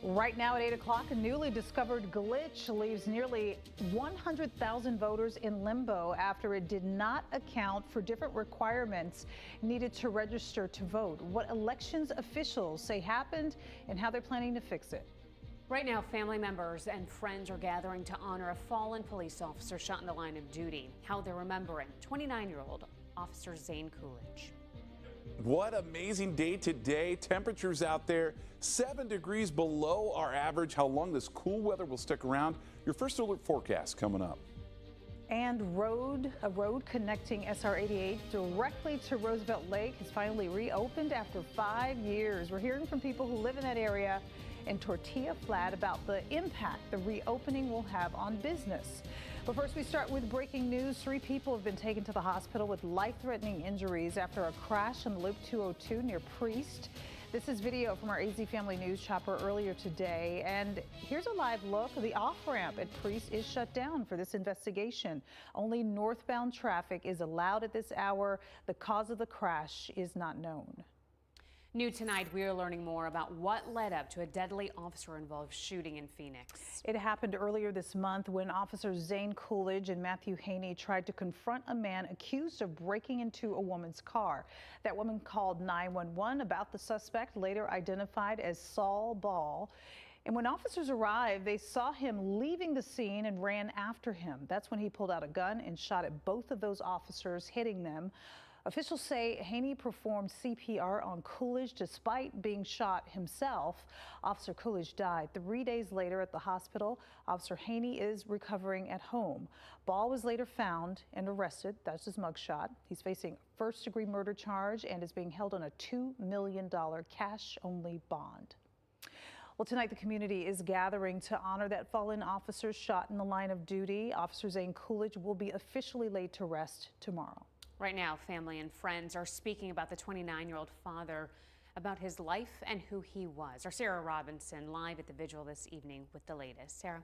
Right now at 8 o'clock, a newly discovered glitch leaves nearly 100,000 voters in limbo after it did not account for different requirements needed to register to vote. What elections officials say happened and how they're planning to fix it. Right now, family members and friends are gathering to honor a fallen police officer shot in the line of duty. How they're remembering 29-year-old Officer Zane Coolidge. What amazing day today. Temperatures out there 7 degrees below our average. How long this cool weather will stick around? Your first alert forecast coming up. And a road connecting SR 88 directly to Roosevelt Lake has finally reopened after 5 years. We're hearing from people who live in that area in Tortilla Flat about the impact the reopening will have on business. But first, we start with breaking news. 3 people have been taken to the hospital with life-threatening injuries after a crash on Loop 202 near Priest. This is video from our AZ Family News chopper earlier today. And here's a live look. The off-ramp at Priest is shut down for this investigation. Only northbound traffic is allowed at this hour. The cause of the crash is not known. New tonight, we are learning more about what led up to a deadly officer-involved shooting in Phoenix. It happened earlier this month when officers Zane Coolidge and Matthew Haney tried to confront a man accused of breaking into a woman's car. That woman called 911 about the suspect, later identified as Saul Ball. And when officers arrived, they saw him leaving the scene and ran after him. That's when he pulled out a gun and shot at both of those officers, hitting them. Officials say Haney performed CPR on Coolidge despite being shot himself. Officer Coolidge died 3 days later at the hospital. Officer Haney is recovering at home. Ball was later found and arrested. That's his mugshot. He's facing first-degree murder charge and is being held on a $2 million cash-only bond. Well, tonight the community is gathering to honor that fallen officer shot in the line of duty. Officer Zane Coolidge will be officially laid to rest tomorrow. Right now, family and friends are speaking about the 29-year-old father, about his life and who he was. Our Sarah Robinson live at the Vigil this evening with the latest. Sarah.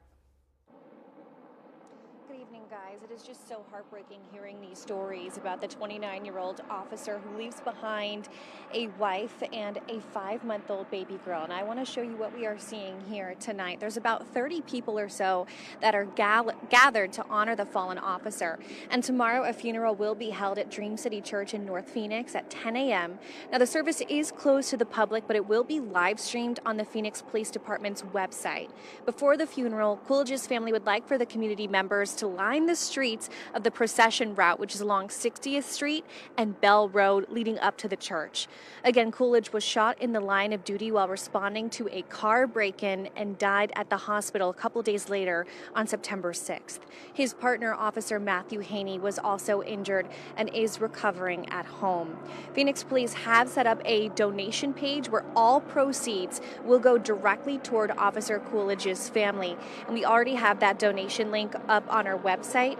Good evening, guys. It is just so heartbreaking hearing these stories about the 29-year-old officer who leaves behind a wife and a 5-month-old baby girl. And I want to show you what we are seeing here tonight. There's about 30 people or so that are gathered to honor the fallen officer. And tomorrow a funeral will be held at Dream City Church in North Phoenix at 10 a.m. Now the service is closed to the public, but it will be live streamed on the Phoenix Police Department's website. Before the funeral, Coolidge's family would like for the community members to line the streets of the procession route, which is along 60th Street and Bell Road leading up to the church. Again, Coolidge was shot in the line of duty while responding to a car break-in and died at the hospital a couple days later on September 6th. His partner, Officer Matthew Haney, was also injured and is recovering at home. Phoenix police have set up a donation page where all proceeds will go directly toward Officer Coolidge's family. And we already have that donation link up on our website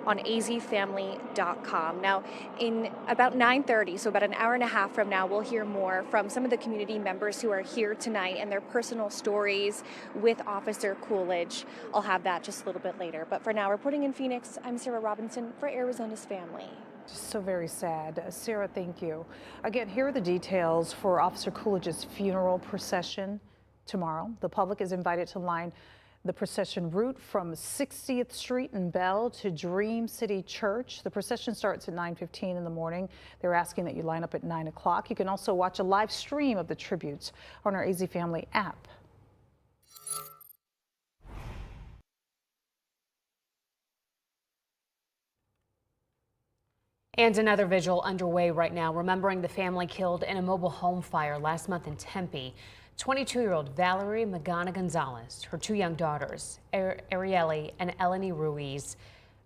on azfamily.com. Now, in about 9:30, so about an hour and a half from now, we'll hear more from some of the community members who are here tonight and their personal stories with Officer Coolidge. I'll have that just a little bit later. But for now, reporting in Phoenix, I'm Sarah Robinson for Arizona's Family. So very sad. Sarah, thank you. Again, here are the details for Officer Coolidge's funeral procession tomorrow. The public is invited to line the procession route from 60th Street and Bell to Dream City Church. The procession starts at 9:15 in the morning. They're asking that you line up at 9 o'clock. You can also watch a live stream of the tributes on our AZ Family app. And another vigil underway right now, remembering the family killed in a mobile home fire last month in Tempe. 22-year-old Valerie Magana Gonzalez, her 2 young daughters, Arieli and Eleni Ruiz,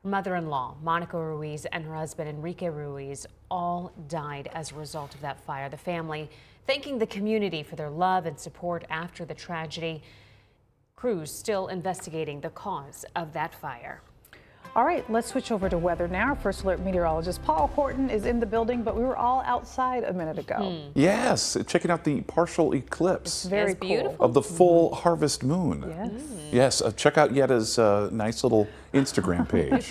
her mother-in-law, Monica Ruiz, and her husband, Enrique Ruiz, all died as a result of that fire. The family thanking the community for their love and support after the tragedy. Crews still investigating the cause of that fire. All right, let's switch over to weather now. Our first alert meteorologist Paul Horton is in the building, but we were all outside a minute ago. Yes, checking out the partial eclipse. It's very beautiful. Of the full harvest moon. Yes. Yes, check out Yetta's nice little Instagram page.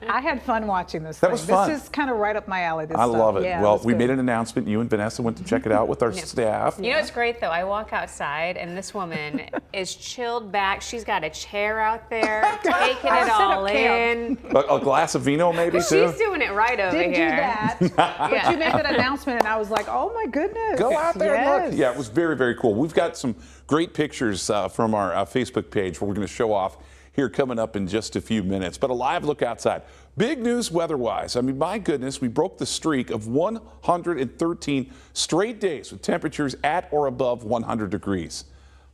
I had fun watching this. That was fun. This is kind of right up my alley. This I stuff. love it. Yeah, Well, it we good. made an announcement. You and Vanessa went to check it out with our staff. You know what's great though? I walk outside and this woman is chilled back. She's got a chair out there, taking it all in. A glass of vino maybe too? She's doing it right over Did here. do that, but you made that announcement, and I was like, "Oh my goodness!" Go out there and Yes. look. Yeah, it was very, very cool. We've got some great pictures from our Facebook page where we're going to show off here coming up in just a few minutes. But a live look outside. Big news weather-wise. I mean, my goodness, we broke the streak of 113 straight days with temperatures at or above 100 degrees.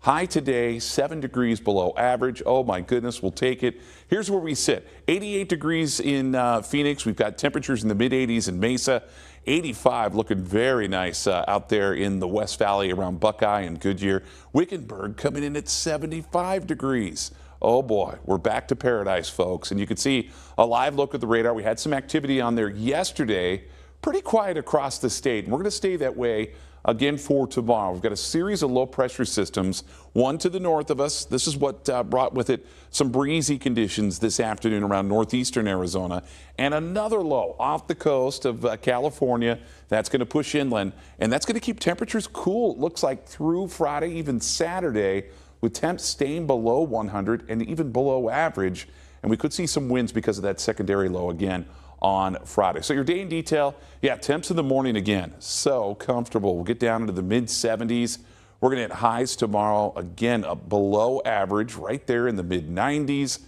High today, 7 degrees below average. Oh my goodness, we'll take it. Here's where we sit. 88 degrees in Phoenix. We've got temperatures in the mid-80s in Mesa. 85 looking very nice out there in the West Valley around Buckeye and Goodyear. Wickenburg coming in at 75 degrees. Oh boy, we're back to paradise, folks. And you can see a live look at the radar. We had some activity on there yesterday. Pretty quiet across the state. And we're going to stay that way again for tomorrow. We've got a series of low pressure systems, one to the north of us. This is what brought with it some breezy conditions this afternoon around northeastern Arizona, and another low off the coast of California that's going to push inland, and that's going to keep temperatures cool, it looks like, through Friday, even Saturday, with temps staying below 100 and even below average. And we could see some winds because of that secondary low again on Friday. So your day in detail, yeah, temps in the morning again, so comfortable. We'll get down into the mid 70s. We're going to hit highs tomorrow, again, below average, right there in the mid 90s.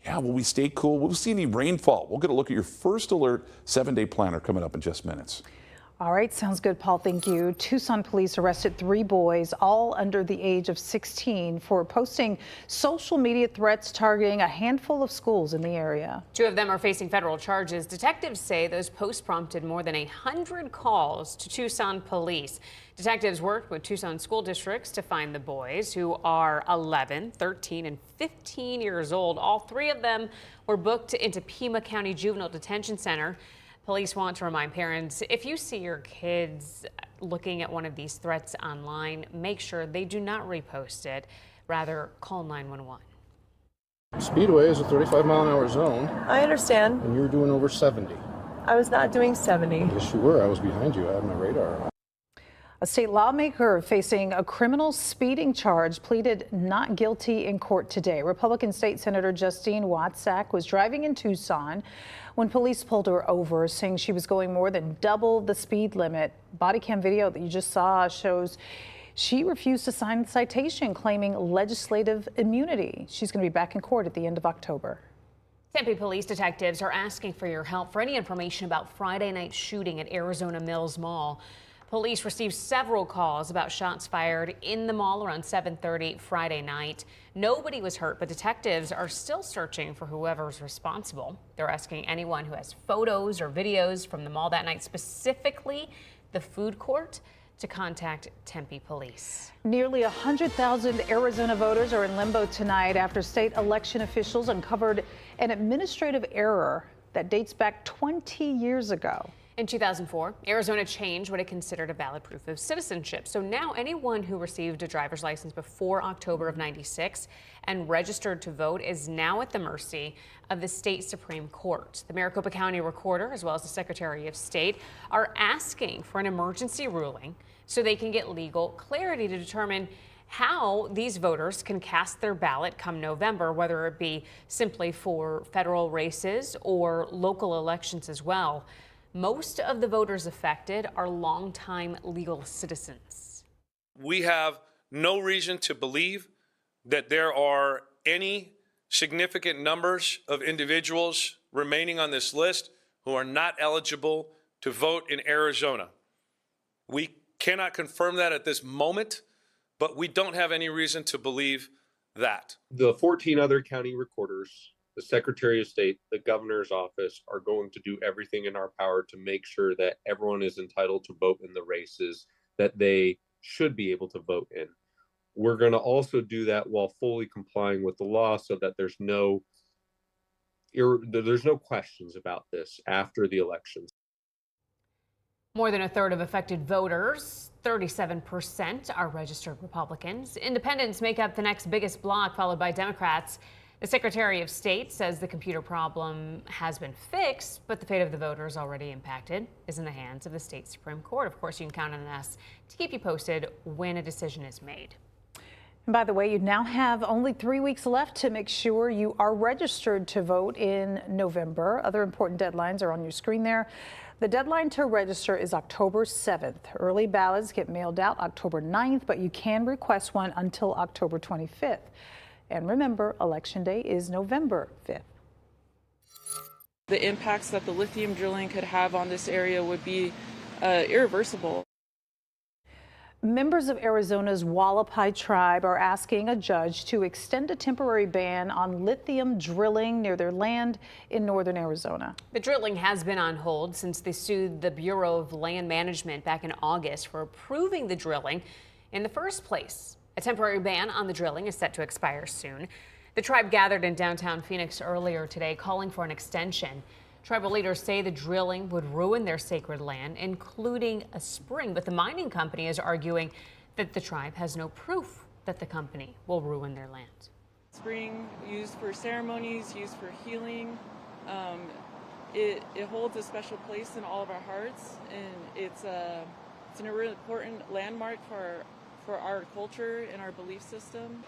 Yeah, will we stay cool? Will we see any rainfall? We'll get a look at your first alert 7-day planner coming up in just minutes. All right, sounds good, Paul. Thank you. Tucson police arrested 3 boys, all under the age of 16, for posting social media threats targeting a handful of schools in the area. 2 of them are facing federal charges. Detectives say those posts prompted more than 100 calls to Tucson police. Detectives worked with Tucson school districts to find the boys, who are 11, 13, and 15 years old. All 3 of them were booked into Pima County Juvenile Detention Center. Police want to remind parents, if you see your kids looking at one of these threats online, make sure they do not repost it. Rather, call 911. Speedway is a 35-mile-an-hour zone, I understand. and you were doing over 70. I was not doing 70. Yes, you were. I was behind you. I had my radar on. A state lawmaker facing a criminal speeding charge pleaded not guilty in court today. Republican State Senator Justine Watsack was driving in Tucson when police pulled her over, saying she was going more than double the speed limit. Body cam video that you just saw shows she refused to sign the citation, claiming legislative immunity. She's going to be back in court at the end of October. Tempe police detectives are asking for your help for any information about Friday night's shooting at Arizona Mills Mall. Police received several calls about shots fired in the mall around 7:30 Friday night. Nobody was hurt, but detectives are still searching for whoever's responsible. They're asking anyone who has photos or videos from the mall that night, specifically the food court, to contact Tempe police. Nearly 100,000 Arizona voters are in limbo tonight after state election officials uncovered an administrative error that dates back 20 years ago. In 2004, Arizona changed what it considered a valid proof of citizenship. So now anyone who received a driver's license before October of '96 and registered to vote is now at the mercy of the state Supreme Court. The Maricopa County Recorder, as well as the Secretary of State, are asking for an emergency ruling so they can get legal clarity to determine how these voters can cast their ballot come November, whether it be simply for federal races or local elections as well. Most of the voters affected are longtime legal citizens. We have no reason to believe that there are any significant numbers of individuals remaining on this list who are not eligible to vote in Arizona. We cannot confirm that at this moment, but we don't have any reason to believe that. The 14 other county recorders, the Secretary of State, the governor's office are going to do everything in our power to make sure that everyone is entitled to vote in the races that they should be able to vote in. We're going to also do that while fully complying with the law so that there's no questions about this after the elections. More than a third of affected voters, 37%, are registered Republicans. Independents make up the next biggest bloc, followed by Democrats. The Secretary of State says the computer problem has been fixed, but the fate of the voters already impacted is in the hands of the state Supreme Court. Of course, you can count on us to keep you posted when a decision is made. And by the way, you now have only 3 weeks left to make sure you are registered to vote in November. Other important deadlines are on your screen there. The deadline to register is October 7th. Early ballots get mailed out October 9th, but you can request one until October 25th. And remember, Election Day is November 5th. The impacts that the lithium drilling could have on this area would be irreversible. Members of Arizona's Apache Tribe are asking a judge to extend a temporary ban on lithium drilling near their land in northern Arizona. The drilling has been on hold since they sued the Bureau of Land Management back in August for approving the drilling in the first place. A temporary ban on the drilling is set to expire soon. The tribe gathered in downtown Phoenix earlier today calling for an extension. Tribal leaders say the drilling would ruin their sacred land, including a spring, but the mining company is arguing that the tribe has no proof that the company will ruin their land. Spring used for ceremonies, used for healing. It holds a special place in all of our hearts, and it's an really important landmark for our culture and our belief system.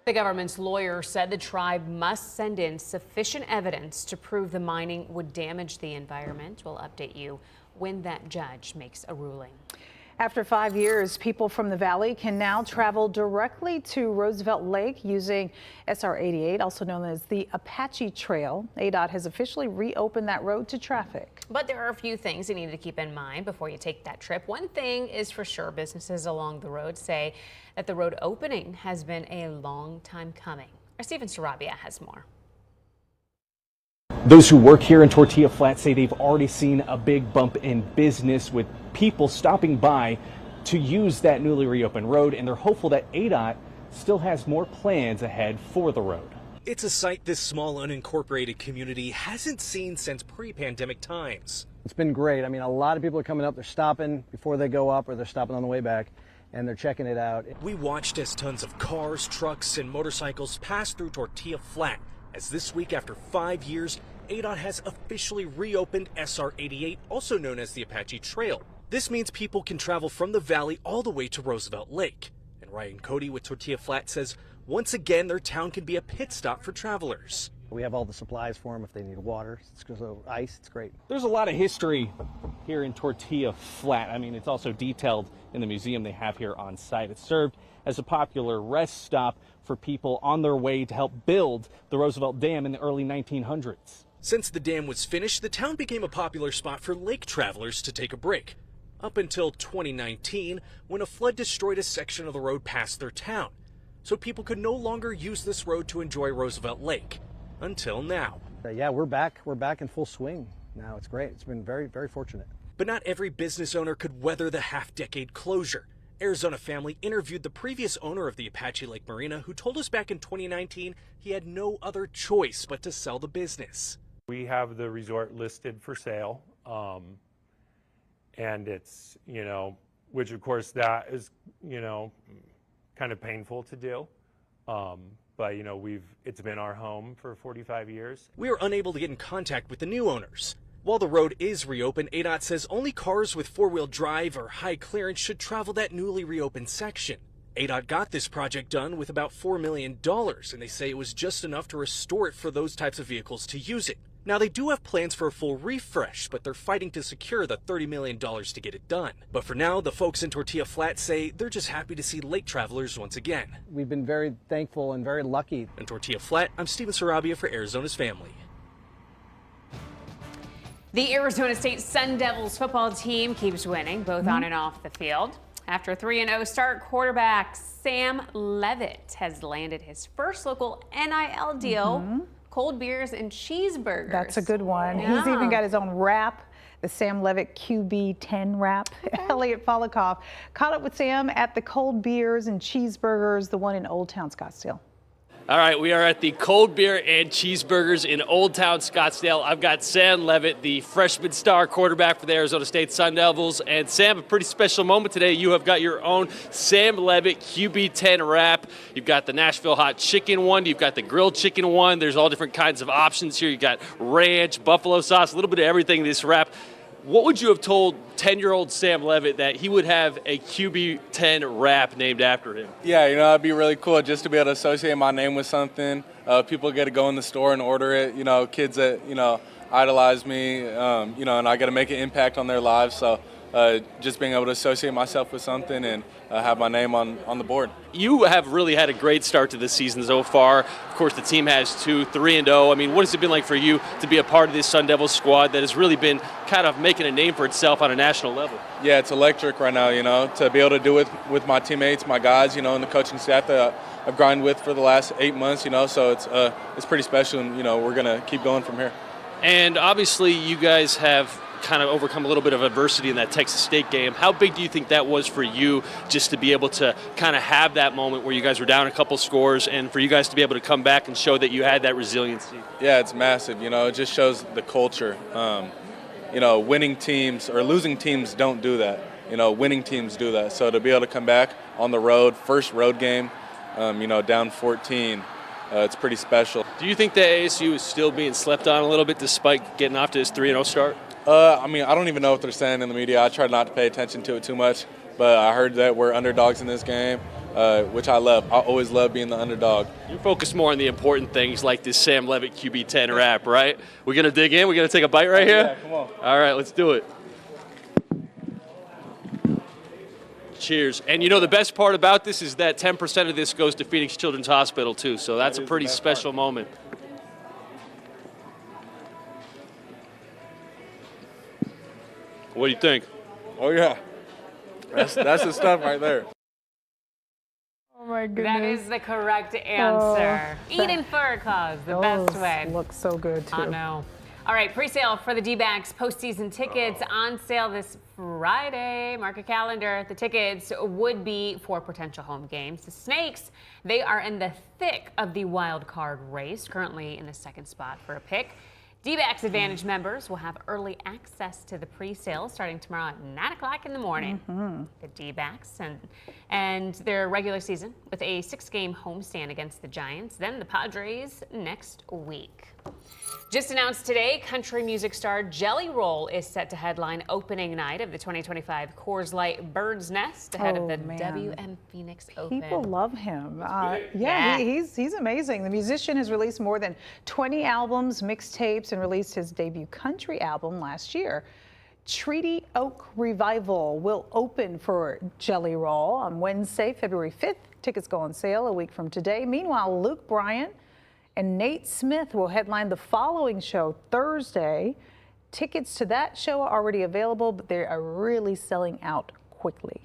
The government's lawyer said the tribe must send in sufficient evidence to prove the mining would damage the environment. We'll update you when that judge makes a ruling. After 5 years, people from the valley can now travel directly to Roosevelt Lake using SR 88, also known as the Apache Trail. ADOT has officially reopened that road to traffic. But there are a few things you need to keep in mind before you take that trip. One thing is for sure, businesses along the road say that the road opening has been a long time coming. Our Steven Sarabia has more. Those who work here in Tortilla Flats say they've already seen a big bump in business with people stopping by to use that newly reopened road, and they're hopeful that ADOT still has more plans ahead for the road. It's a sight this small unincorporated community hasn't seen since pre-pandemic times. It's been great. I mean, a lot of people are coming up, they're stopping before they go up or they're stopping on the way back, and they're checking it out. We watched as tons of cars, trucks, and motorcycles passed through Tortilla Flat, as this week after 5 years, ADOT has officially reopened SR 88, also known as the Apache Trail. This means people can travel from the valley all the way to Roosevelt Lake. And Ryan Cody with Tortilla Flat says once again their town can be a pit stop for travelers. We have all the supplies for them if they need water, ice, it's great. There's a lot of history here in Tortilla Flat. I mean, it's also detailed in the museum they have here on site. It served as a popular rest stop for people on their way to help build the Roosevelt Dam in the early 1900s. Since the dam was finished, the town became a popular spot for lake travelers to take a break. Up until 2019, when a flood destroyed a section of the road past their town. So people could no longer use this road to enjoy Roosevelt Lake. Until now. Yeah, we're back in full swing now. It's great. It's been very, very fortunate. But not every business owner could weather the half-decade closure. Arizona Family interviewed the previous owner of the Apache Lake Marina, who told us back in 2019 he had no other choice but to sell the business. We have the resort listed for sale, and it's, which of course that is, kind of painful to do. But, it's been our home for 45 years. We are unable to get in contact with the new owners. While the road is reopened, ADOT says only cars with four-wheel drive or high clearance should travel that newly reopened section. ADOT got this project done with about $4 million, and they say it was just enough to restore it for those types of vehicles to use it. Now, they do have plans for a full refresh, but they're fighting to secure the $30 million to get it done. But for now, the folks in Tortilla Flat say they're just happy to see lake travelers once again. We've been very thankful and very lucky. In Tortilla Flat, I'm Steven Sarabia for Arizona's Family. The Arizona State Sun Devils football team keeps winning, both on and off the field. After a 3-0 start, quarterback Sam Levitt has landed his first local NIL deal. Cold beers and cheeseburgers. That's a good one. Yeah. He's even got his own wrap, the Sam Levitt QB10 wrap. Okay. Elliot Polikoff caught up with Sam at the Cold Beers and Cheeseburgers, the one in Old Town Scottsdale. All right, we are at the Cold Beer and Cheeseburgers in Old Town Scottsdale. I've got Sam Levitt, the freshman star quarterback for the Arizona State Sun Devils. And Sam, a pretty special moment today. You have got your own Sam Levitt QB10 wrap. You've got the Nashville hot chicken one. You've got the grilled chicken one. There's all different kinds of options here. You've got ranch, buffalo sauce, a little bit of everything in this wrap. What would you have told 10-year-old Sam Levitt that he would have a QB10 wrap named after him? Yeah, it'd be really cool just to be able to associate my name with something. People get to go in the store and order it. Kids that, idolize me, and I get to make an impact on their lives. So just being able to associate myself with something and have my name on the board. You have really had a great start to the season so far. Of course, the team has 3-0. I mean, what has it been like for you to be a part of this Sun Devils squad that has really been kind of making a name for itself on a national level? Yeah, it's electric right now, to be able to do it with my teammates, my guys, and the coaching staff that I've grinded with for the last 8 months, so it's pretty special, and, we're going to keep going from here. And obviously you guys have kind of overcome a little bit of adversity in that Texas State game. How big do you think that was for you just to be able to kind of have that moment where you guys were down a couple scores and for you guys to be able to come back and show that you had that resiliency? Yeah, it's massive. It just shows the culture. Winning teams or losing teams don't do that. Winning teams do that. So to be able to come back on the road, first road game, down 14, it's pretty special. Do you think that ASU is still being slept on a little bit despite getting off to this 3-0 start? I don't even know what they're saying in the media. I try not to pay attention to it too much, but I heard that we're underdogs in this game, which I love. I always love being the underdog. You focus more on the important things like this Sam Levitt QB10 wrap, right? We're going to dig in? We're going to take a bite right here? Yeah, come on. All right, let's do it. Cheers. And the best part about this is that 10% of this goes to Phoenix Children's Hospital, too, so that's a pretty special moment. What do you think? Oh, yeah. That's the stuff right there. Oh, my goodness. That is the correct answer. Eden Furclaws, the best way. Looks so good, too. I know. All right, pre-sale for the D-backs postseason tickets on sale this Friday. Mark your calendar. The tickets would be for potential home games. The Snakes, they are in the thick of the wild card race, currently in the second spot for a pick. D-backs Advantage members will have early access to the pre-sale starting tomorrow at 9 o'clock in the morning. The D-backs and their regular season with a 6-game homestand against the Giants, then the Padres next week. Just announced today, country music star Jelly Roll is set to headline opening night of the 2025 Coors Light Bird's Nest ahead of the WM Phoenix Open. People love him. He's amazing. The musician has released more than 20 albums, mixtapes, and released his debut country album last year. Treaty Oak Revival will open for Jelly Roll on Wednesday, February 5th. Tickets go on sale a week from today. Meanwhile, Luke Bryan and Nate Smith will headline the following show Thursday. Tickets to that show are already available, but they are really selling out quickly.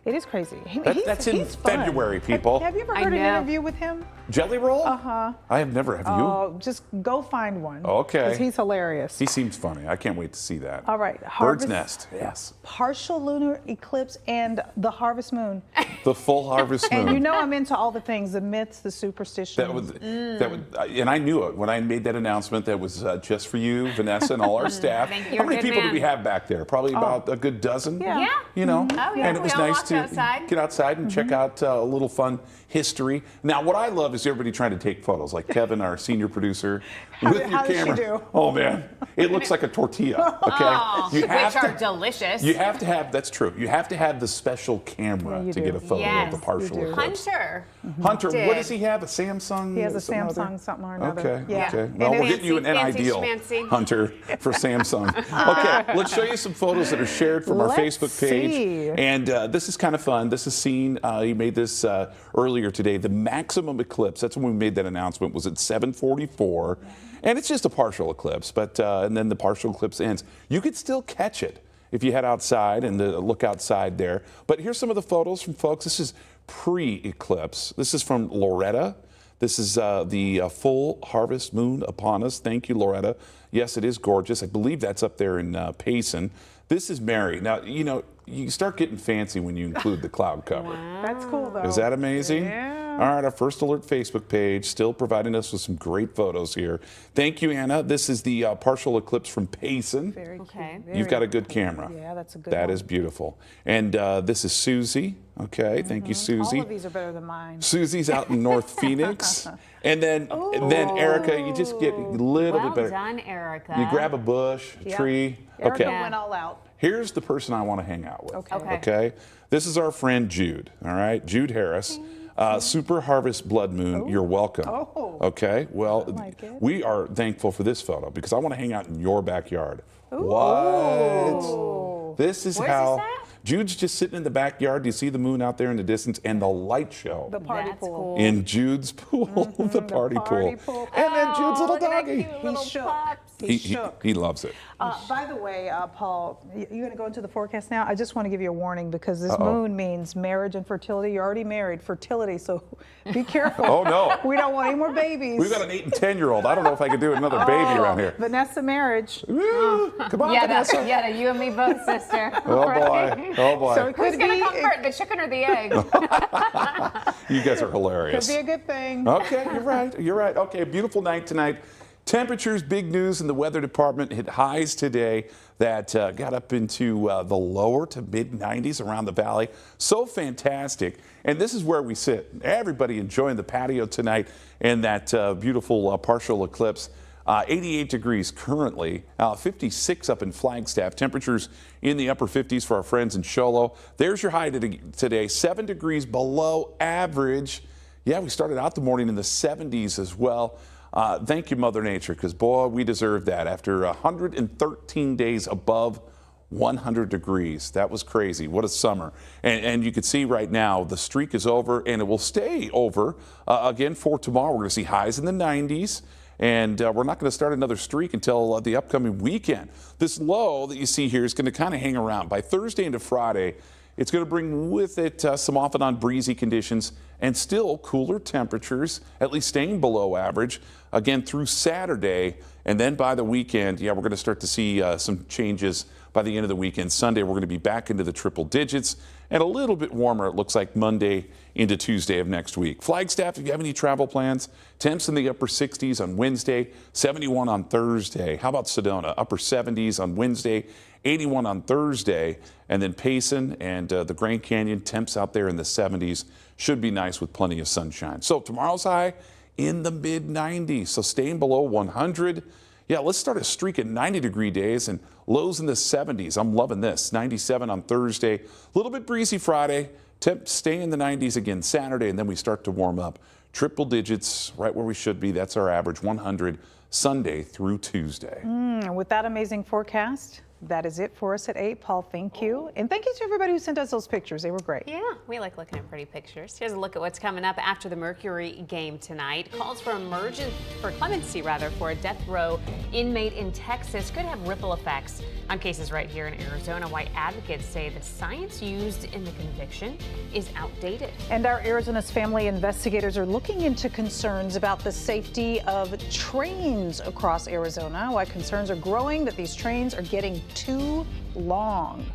It is crazy. That's in February, people. Have you ever heard an interview with him? Jelly Roll? Uh-huh. I have never. Have you? Oh, just go find one. Okay. Because he's hilarious. He seems funny. I can't wait to see that. All right. Bird's Nest, yes. Partial lunar eclipse and the harvest moon. The full harvest moon. And I'm into all the things, the myths, the superstitions. And I knew it when I made that announcement. That was just for you, Vanessa, and all our staff. Thank you. How many people do we have back there? Probably about a good dozen. Yeah. And it was nice to get outside and check out a little fun history. Now, what I love is everybody trying to take photos, like Kevin, our senior producer, with your how camera. does she do? Oh man, it looks like a tortilla. Okay, which are delicious. You have to have. That's true. You have to have the special camera to get a photo of the partial eclipse. Hunter, what does he have? A Samsung? He has a Samsung something or another. Okay. Well, we'll get you an ideal, Hunter, for Samsung. Okay, let's show you some photos that are shared from our Facebook page. And this is kind of fun. This is seen. He made this earlier today. The maximum eclipse. That's when we made that announcement. Was at 7:44, and it's just a partial eclipse. But and then the partial eclipse ends. You could still catch it if you head outside and look outside there. But here's some of the photos from folks. This is pre-eclipse. This is from Loretta. This is the full harvest moon upon us. Thank you, Loretta. Yes, it is gorgeous. I believe that's up there in Payson. This is Mary. Now, you start getting fancy when you include the cloud cover. That's cool, though. Is that amazing? Yeah. All right, our First Alert Facebook page still providing us with some great photos here. Thank you, Anna. This is the partial eclipse from Payson. Very okay. cute. You've got a good camera. Yeah, that's a good That one. is beautiful. And this is Susie. Okay, thank you, Susie. All of these are better than mine. Susie's out in North Phoenix. And then Erica, you just get a little bit better. Well done, Erica. You grab a bush, a tree. Erica Okay. went all out. Here's the person I want to hang out with. Okay. This is our friend Jude. All right, Jude Harris. Super Harvest Blood Moon, you're welcome. Oh. Okay, well, like it. we are thankful for this photo because I want to hang out in your backyard. Ooh. What? This is Where's how this at? Jude's just sitting in the backyard. You see the moon out there in the distance and the light show The party That's pool. cool. in Jude's pool, the party pool. And then Jude's little look at that doggy. cute little shook. pups. He shook. He loves it. By the way, Paul, you're going to go into the forecast now? I just want to give you a warning because this moon means marriage and fertility. You're already married, fertility, so be careful. Oh, no. We don't want any more babies. We've got an 8 and 10-year-old. I don't know if I could do another baby around here. Vanessa marriage. Woo. Come on, Yeah, Vanessa. you and me both, sister. Oh, boy. Oh, boy. So it Who's could going be, to come first, the chicken or the egg? You guys are hilarious. could be a good thing. Okay, you're right. You're right. Okay, beautiful night tonight. Temperatures, big news in the weather department. Hit highs today that got up into the lower to mid 90s around the valley. So fantastic. And this is where we sit. Everybody enjoying the patio tonight and that beautiful partial eclipse. 88 degrees currently, 56 up in Flagstaff. Temperatures in the upper 50s for our friends in Sholo. There's your high today, 7 degrees below average. Yeah, we started out the morning in the 70s as well. Thank you, Mother Nature, because, boy, we deserve that. After 113 days above 100 degrees. That was crazy. What a summer. And you can see right now the streak is over, and it will stay over again for tomorrow. We're going to see highs in the 90s. And we're not going to start another streak until the upcoming weekend. This low that you see here is going to kind of hang around. By Thursday into Friday, it's going to bring with it some off and on breezy conditions and still cooler temperatures, at least staying below average, again through Saturday. And then by the weekend, yeah, we're going to start to see some changes by the end of the weekend. Sunday, we're going to be back into the triple digits and a little bit warmer, it looks like, Monday into Tuesday of next week. Flagstaff, if you have any travel plans, temps in the upper 60s on Wednesday, 71 on Thursday. How about Sedona? Upper 70s on Wednesday, 81 on Thursday. And then Payson and the Grand Canyon, temps out there in the 70s. Should be nice with plenty of sunshine. So tomorrow's high in the mid 90s, so staying below 100. Yeah, let's start a streak at 90-degree days and lows in the 70s. I'm loving this. 97 on Thursday. A little bit breezy Friday. Temp stay in the 90s again Saturday, and then we start to warm up. Triple digits, right where we should be. That's our average, 100 Sunday through Tuesday. With that amazing forecast, that is it for us at 8. Paul, thank you. And thank you to everybody who sent us those pictures. They were great. Yeah, we like looking at pretty pictures. Here's a look at what's coming up after the Mercury game tonight. Calls for clemency for a death row inmate in Texas could have ripple effects on cases right here in Arizona. Why advocates say the science used in the conviction is outdated. And our Arizona's family investigators are looking into concerns about the safety of trains across Arizona. Why concerns are growing that these trains are getting too long.